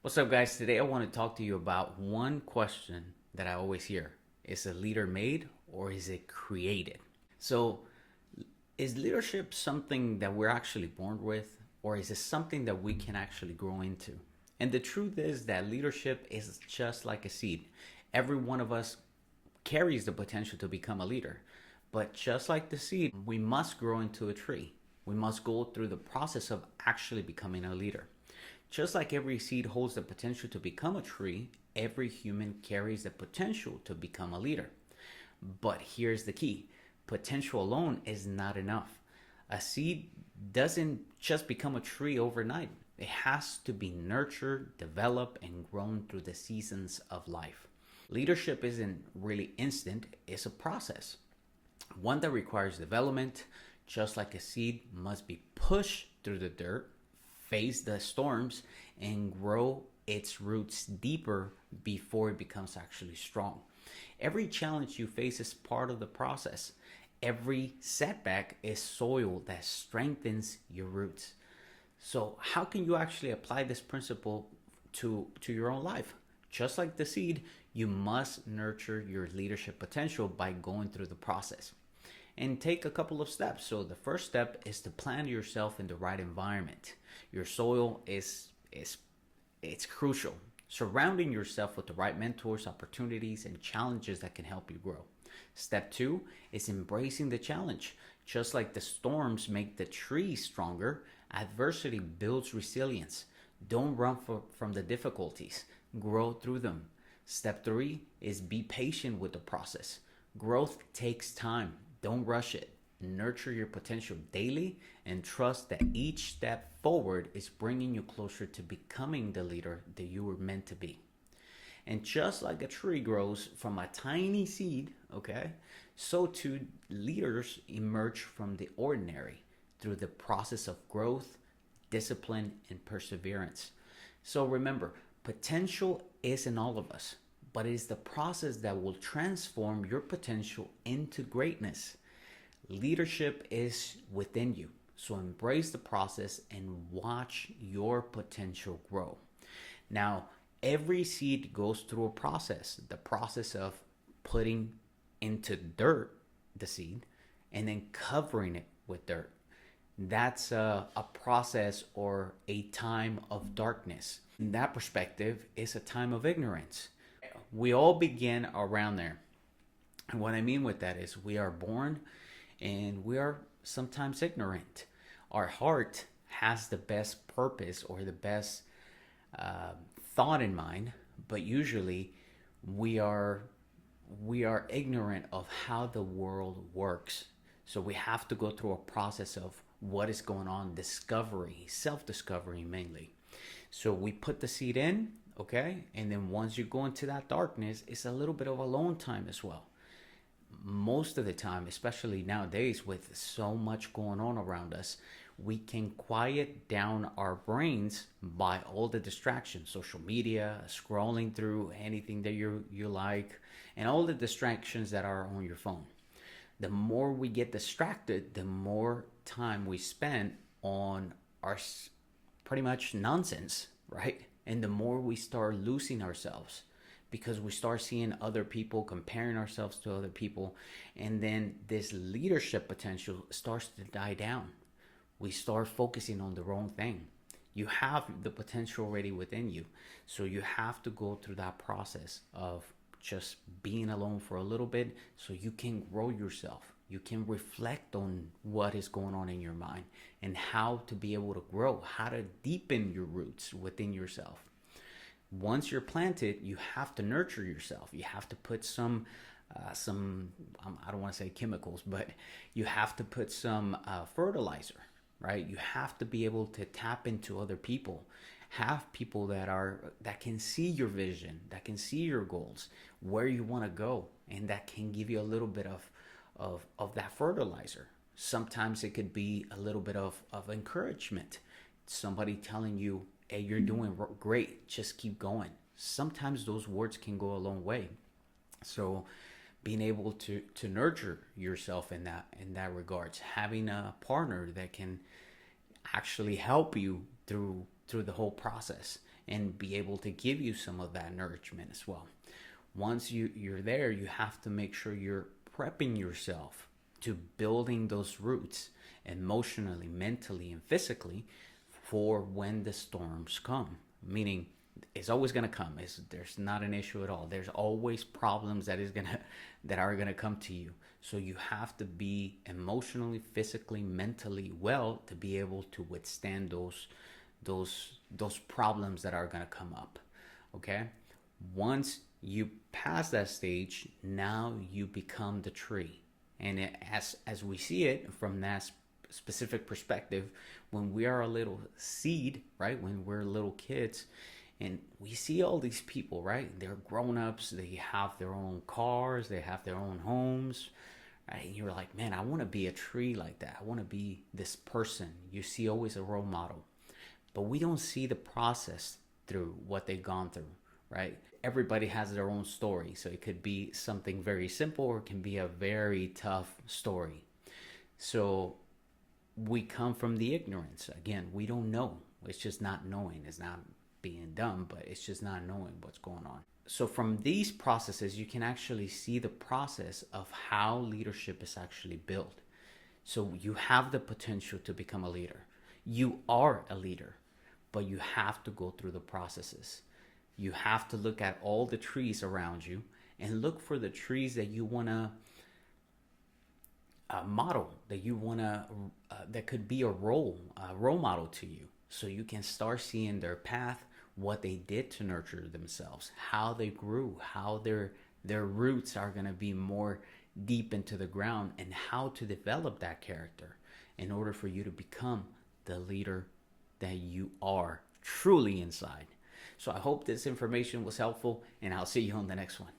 What's up, guys? Today I want to talk to you about one question that I always hear. Is a leader made or is it created? So, is leadership something that we're actually born with, or is it something that we can actually grow into? And the truth is that leadership is just like a seed. Every one of us carries the potential to become a leader. But just like the seed, we must grow into a tree. We must go through the process of actually becoming a leader. Just like every seed holds the potential to become a tree, every human carries the potential to become a leader. But here's the key: potential alone is not enough. A seed doesn't just become a tree overnight, it has to be nurtured, developed, and grown through the seasons of life. Leadership isn't really instant, it's a process, one that requires development. Just like a seed must be pushed through the dirt, face the storms, and grow its roots deeper before it becomes actually strong. Every challenge you face is part of the process. Every setback is soil that strengthens your roots. So, how can you actually apply this principle to your own life? Just like the seed, you must nurture your leadership potential by going through the process and take a couple of steps. So the first step is to plant yourself in the right environment. Your soil is it's crucial. Surrounding yourself with the right mentors, opportunities, and challenges that can help you grow. Step two is embracing the challenge. Just like the storms make the trees stronger, adversity builds resilience. Don't run from the difficulties, grow through them. Step three is be patient with the process. Growth takes time. Don't rush it. Nurture your potential daily and trust that each step forward is bringing you closer to becoming the leader that you were meant to be. And just like a tree grows from a tiny seed, okay, so too leaders emerge from the ordinary through the process of growth, discipline, and perseverance. So remember, potential is in all of us, but it is the process that will transform your potential into greatness. Leadership is within you, so embrace the process and watch your potential grow. Now, every seed goes through a process, the process of putting into dirt the seed and then covering it with dirt. That's a process or a time of darkness. In that perspective, it's a time of ignorance. We all begin around there. And what I mean with that is we are born and we are sometimes ignorant. Our heart has the best purpose or the best uh, thought in mind, but usually we are we are ignorant of how the world works. So we have to go through a process of what is going on, discovery, self-discovery mainly. So we put the seed in, okay, and then once you go into that darkness, it's a little bit of alone time as well. Most of the time, especially nowadays with so much going on around us, we can quiet down our brains by all the distractions, social media, scrolling through anything that you like, and all the distractions that are on your phone. The more we get distracted, the more time we spend on our pretty much nonsense, right? And the more we start losing ourselves because we start seeing other people, comparing ourselves to other people, and then this leadership potential starts to die down. We start focusing on the wrong thing. You have the potential already within you, so you have to go through that process of just being alone for a little bit so you can grow yourself. You can reflect on what is going on in your mind and how to be able to grow, how to deepen your roots within yourself. Once you're planted, you have to nurture yourself. You have to put some I don't want to say chemicals, but you have to put some fertilizer, right? You have to be able to tap into other people, have people that can see your vision, that can see your goals, where you want to go, and that can give you a little bit of that fertilizer. Sometimes it could be a little bit of encouragement, somebody telling you, hey, you're doing great, just keep going. Sometimes those words can go a long way. So being able to nurture yourself in that regards, having a partner that can actually help you through the whole process, and be able to give you some of that nourishment as well. Once you're there, you have to make sure you're prepping yourself to building those roots emotionally, mentally, and physically for when the storms come. Meaning, it's always going to come. There's not an issue at all. There's always problems that are gonna come to you. So you have to be emotionally, physically, mentally well to be able to withstand those problems that are gonna come up. Okay, once you pass that stage, now you become the tree. And as we see it from that specific perspective, when we are a little seed, right? When we're little kids, and we see all these people, right? They're grown-ups, they have their own cars, they have their own homes, right? And you're like, man, I want to be a tree like that. I want to be this person. You see always a role model, but we don't see the process through what they've gone through, right? Everybody has their own story. So it could be something very simple or it can be a very tough story. So we come from the ignorance. Again, we don't know. It's just not knowing. It's not being dumb, but it's just not knowing what's going on. So from these processes, you can actually see the process of how leadership is actually built. So you have the potential to become a leader. You are a leader, but you have to go through the processes. You have to look at all the trees around you and look for the trees that you want to model, that you want to, that could be a role model to you. So you can start seeing their path, what they did to nurture themselves, how they grew, how their roots are going to be more deep into the ground, and how to develop that character in order for you to become the leader that you are truly inside. So I hope this information was helpful, and I'll see you on the next one.